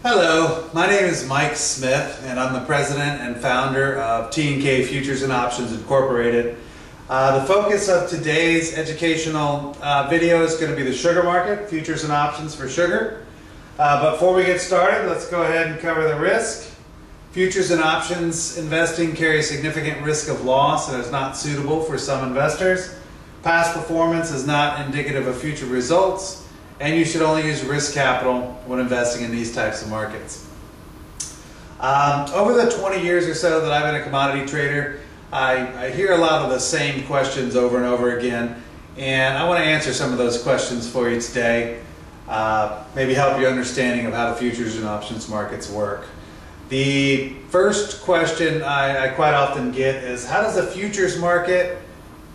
Hello, my name is Mike Smith and I'm the president and founder of T&K Futures and Options Incorporated. The focus of today's educational video is going to be the sugar market, futures and options for sugar. But before we get started, let's go ahead and cover the risk. Futures and options investing carry significant risk of loss and is not suitable for some investors. Past performance is not indicative of future results. And you should only use risk capital when investing in these types of markets. Over the 20 years or so that I've been a commodity trader, I hear a lot of the same questions over and over again, and I want to answer some of those questions for you today, maybe help your understanding of how the futures and options markets work. The first question I quite often get is, how does a futures market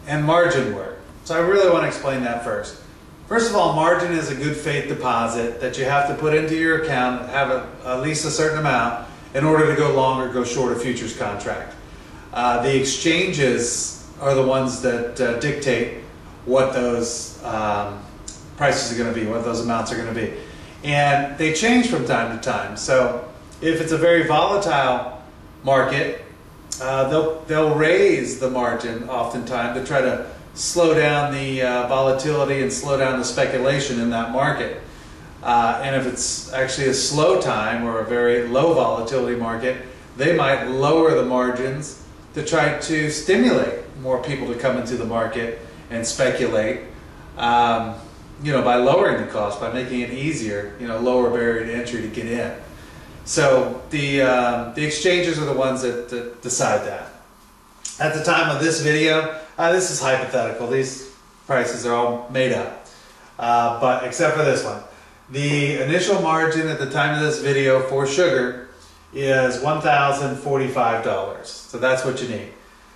and margin work? So I really want to explain that first. First of all, margin is a good faith deposit that you have to put into your account, have at least a certain amount in order to go long or go short a futures contract. The exchanges are the ones that dictate what those prices are going to be, what those amounts are going to be. And they change from time to time. So if it's a very volatile market, they'll raise the margin oftentimes to try to slow down the volatility and slow down the speculation in that market. And if it's actually a slow time or a very low volatility market, they might lower the margins to try to stimulate more people to come into the market and speculate, by lowering the cost, by making it easier, lower barrier to entry to get in. So the exchanges are the ones that decide that. At the time of this video, this is hypothetical. These prices are all made up, but except for this one. The initial margin at the time of this video for sugar is $1,045. So that's what you need.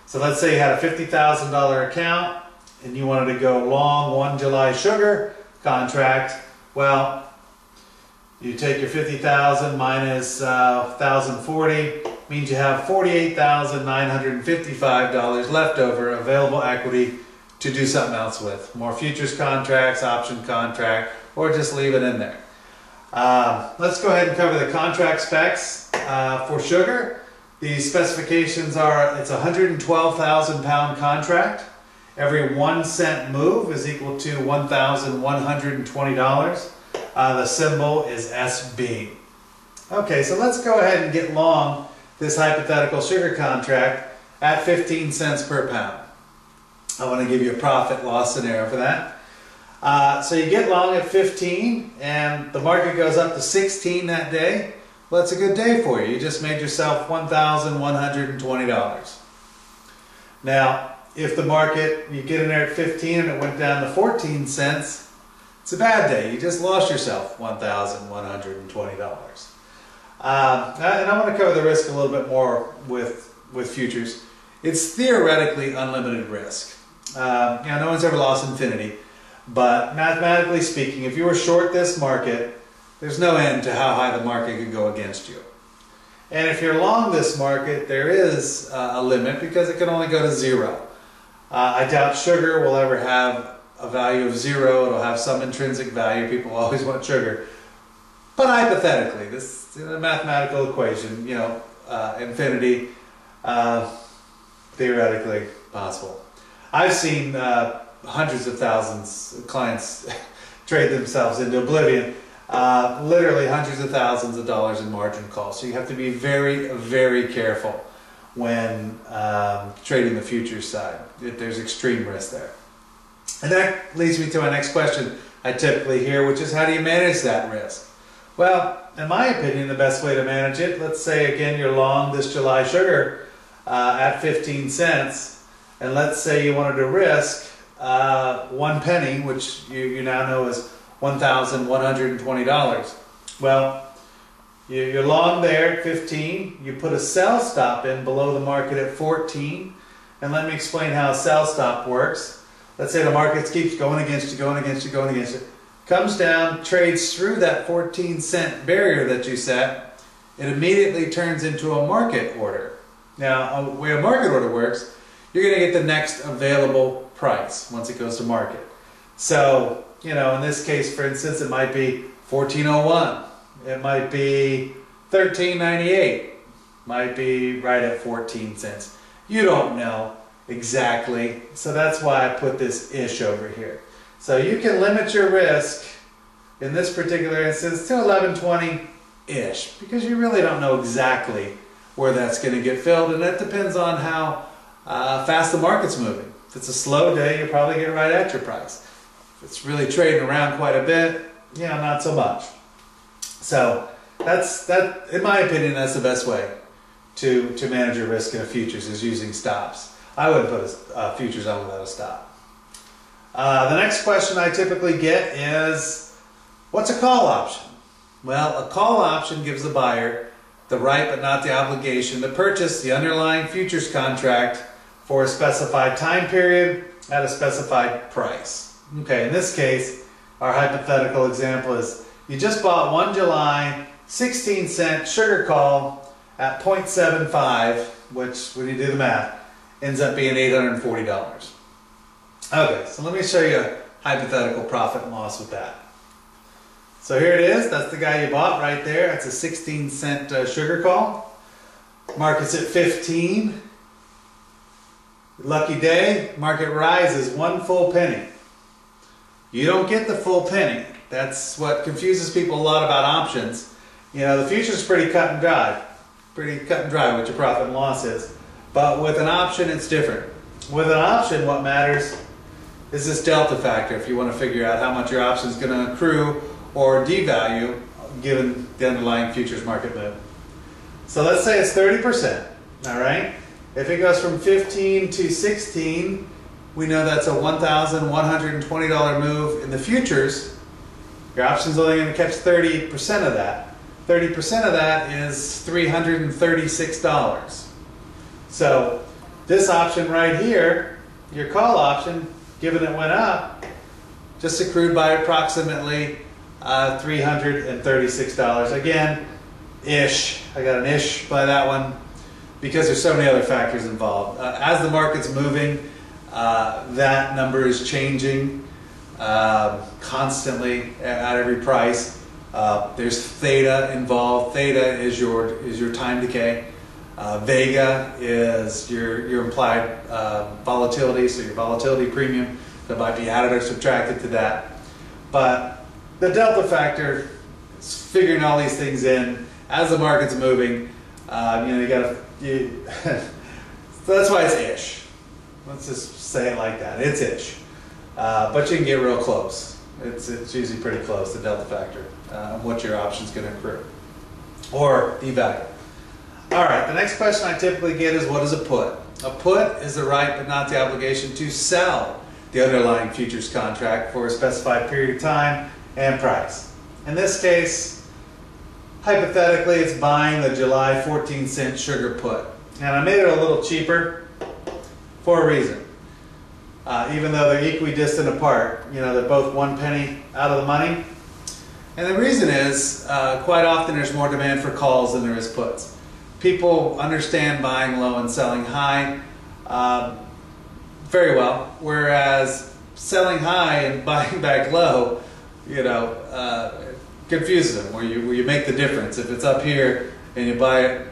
So let's say you had a $50,000 account and you wanted to go long 1 July sugar contract. Well, you take your 50,000 minus 1,040, means you have $48,955 left over, available equity to do something else with. More futures contracts, option contract, or just leave it in there. Let's go ahead and cover the contract specs for sugar. The specifications are, it's a 112,000 pound contract. Every 1 cent move is equal to $1,120. The symbol is SB. Okay, so let's go ahead and get long this hypothetical sugar contract at 15 cents per pound. I want to give you a profit loss scenario for that. So you get long at 15 and the market goes up to 16 that day. Well, that's a good day for you. You just made yourself $1,120. Now, if the market, you get in there at 15 and it went down to 14 cents, it's a bad day. You just lost yourself $1,120. And I want to cover the risk a little bit more with futures. It's theoretically unlimited risk. No one's ever lost infinity, but mathematically speaking, if you were short this market, there's no end to how high the market could go against you. And if you're long this market, there is a limit because it can only go to zero. I doubt sugar will ever have a value of zero. It'll have some intrinsic value. People always want sugar. But hypothetically, this is a mathematical equation, infinity, theoretically possible. I've seen hundreds of thousands of clients trade themselves into oblivion, literally hundreds of thousands of dollars in margin calls. So you have to be very, very careful when trading the futures side. There's extreme risk there. And that leads me to my next question I typically hear, which is, how do you manage that risk? Well, in my opinion, the best way to manage it, let's say again you're long this July sugar at 15 cents, and let's say you wanted to risk 1 penny, which you now know is $1,120. Well, you're long there at 15, you put a sell stop in below the market at 14, and let me explain how a sell stop works. Let's say the market keeps going against you, going against you, going against you. Comes down, trades through that 14 cent barrier that you set, it immediately turns into a market order. Now, the way a market order works, you're going to get the next available price once it goes to market. So, in this case, for instance, it might be 1401. It might be $13.98. Might be right at 14 cents. You don't know exactly. So that's why I put this ish over here. So you can limit your risk in this particular instance to 11.20-ish because you really don't know exactly where that's going to get filled, and that depends on how fast the market's moving. If it's a slow day, you'll probably get right at your price. If it's really trading around quite a bit, not so much. So that, in my opinion, that's the best way to manage your risk in a futures, is using stops. I wouldn't put a futures on without a stop. The next question I typically get is, what's a call option? Well, a call option gives the buyer the right but not the obligation to purchase the underlying futures contract for a specified time period at a specified price. Okay, in this case, our hypothetical example is you just bought one July 16-cent sugar call at 0.75, which, when you do the math, ends up being $840. Okay, so let me show you a hypothetical profit and loss with that. So here it is. That's the guy you bought right there. That's a 16-cent sugar call. Market's at 15. Lucky day, market rises 1 full penny. You don't get the full penny. That's what confuses people a lot about options. The future's pretty cut and dry. Pretty cut and dry what your profit and loss is. But with an option, it's different. With an option, what matters is this delta factor, if you want to figure out how much your option is going to accrue or devalue given the underlying futures market move. So let's say it's 30%, all right? If it goes from 15 to 16, we know that's a $1,120 move in the futures. Your option's only going to catch 30% of that. 30% of that is $336. So this option right here, your call option, given it went up, just accrued by approximately $336. Again, ish. I got an ish by that one because there's so many other factors involved. As the market's moving, that number is changing constantly at every price. There's theta involved. Theta is your time decay. Vega is your implied volatility, so your volatility premium that might be added or subtracted to that. But the delta factor is figuring all these things in as the market's moving. So that's why it's ish. Let's just say it like that. It's ish, but you can get real close. It's usually pretty close, the delta factor, what your option's going to accrue or devalue. All right, the next question I typically get is, what is a put? A put is the right but not the obligation to sell the underlying futures contract for a specified period of time and price. In this case, hypothetically, it's buying the July 14-cent sugar put. And I made it a little cheaper for a reason. Even though they're equidistant apart, they're both 1 penny out of the money. And the reason is, quite often there's more demand for calls than there is puts. People understand buying low and selling high very well, whereas selling high and buying back low, confuses them, where you make the difference. If it's up here and you buy it,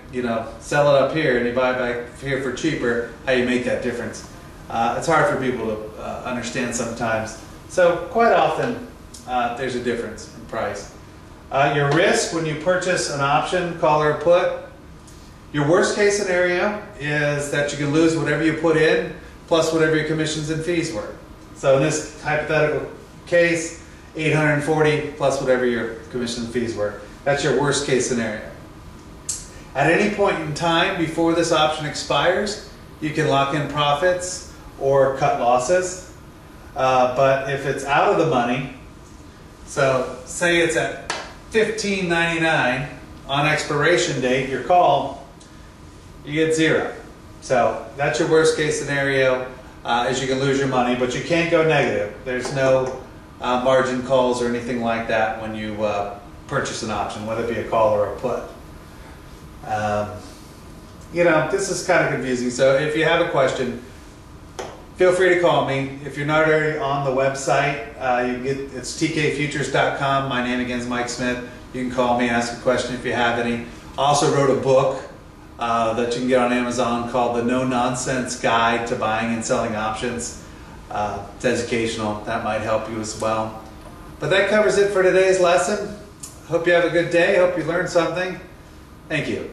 sell it up here and you buy it back here for cheaper, how you make that difference? It's hard for people to understand sometimes. So quite often there's a difference in price. Your risk when you purchase an option, call or put, your worst case scenario is that you can lose whatever you put in plus whatever your commissions and fees were. So in this hypothetical case, $840 plus whatever your commission and fees were. That's your worst case scenario. At any point in time before this option expires, you can lock in profits or cut losses. But if it's out of the money, so say it's at $15.99 on expiration date, your call, you get zero. So that's your worst case scenario, is you can lose your money, but you can't go negative. There's no margin calls or anything like that when you purchase an option, whether it be a call or a put. This is kind of confusing, so if you have a question, feel free to call me. If you're not already on the website, it's tkfutures.com. My name again is Mike Smith. You can call me, ask a question if you have any. Also wrote a book that you can get on Amazon called The No Nonsense Guide to Buying and Selling Options. It's educational. That might help you as well. But that covers it for today's lesson. Hope you have a good day. Hope you learned something. Thank you.